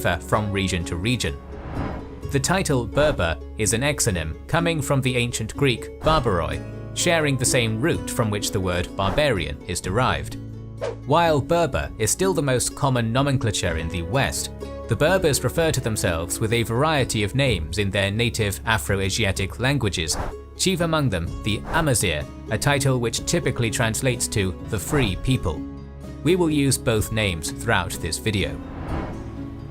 differ from region to region. The title Berber is an exonym coming from the ancient Greek barbaroi, sharing the same root from which the word barbarian is derived. While Berber is still the most common nomenclature in the West, the Berbers refer to themselves with a variety of names in their native Afro-Asiatic languages, chief among them the Amazigh, a title which typically translates to the free people. We will use both names throughout this video.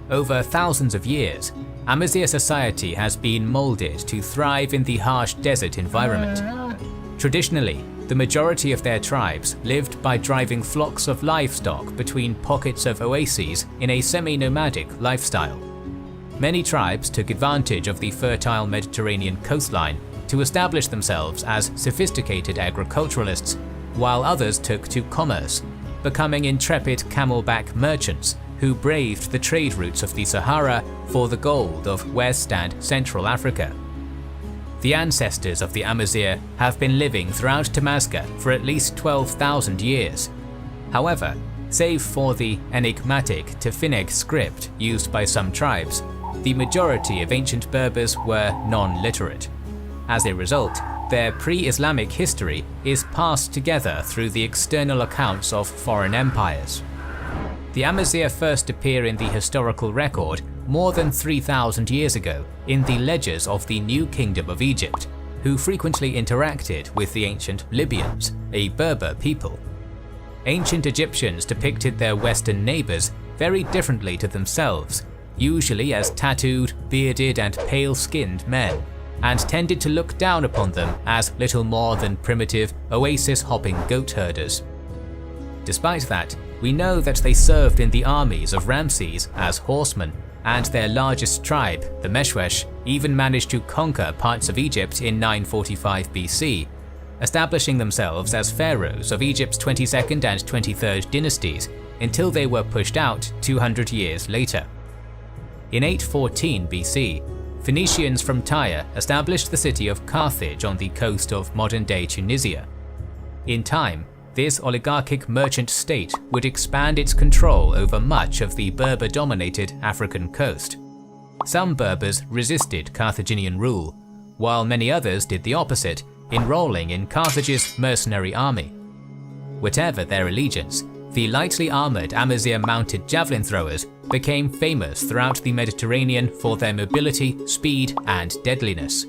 Over thousands of years, Amazigh society has been molded to thrive in the harsh desert environment. Traditionally, the majority of their tribes lived by driving flocks of livestock between pockets of oases in a semi-nomadic lifestyle. Many tribes took advantage of the fertile Mediterranean coastline to establish themselves as sophisticated agriculturalists, while others took to commerce, becoming intrepid camelback merchants who braved the trade routes of the Sahara for the gold of West and Central Africa. The ancestors of the Amazigh have been living throughout Damascus for at least 12,000 years. However, save for the enigmatic Tefineg script used by some tribes, the majority of ancient Berbers were non-literate. As a result, their pre-Islamic history is passed together through the external accounts of foreign empires. The Amazigh first appear in the historical record more than 3,000 years ago in the ledgers of the New Kingdom of Egypt, who frequently interacted with the ancient Libyans, a Berber people. Ancient Egyptians depicted their Western neighbors very differently to themselves, usually as tattooed, bearded, and pale-skinned men, and tended to look down upon them as little more than primitive, oasis-hopping goat herders. Despite that, we know that they served in the armies of Ramses as horsemen, and their largest tribe, the Meshwesh, even managed to conquer parts of Egypt in 945 BC, establishing themselves as pharaohs of Egypt's 22nd and 23rd dynasties until they were pushed out 200 years later. In 814 BC, Phoenicians from Tyre established the city of Carthage on the coast of modern-day Tunisia. In time, this oligarchic merchant state would expand its control over much of the Berber-dominated African coast. Some Berbers resisted Carthaginian rule, while many others did the opposite, enrolling in Carthage's mercenary army. Whatever their allegiance, the lightly armoured Amazigh mounted javelin throwers became famous throughout the Mediterranean for their mobility, speed, and deadliness.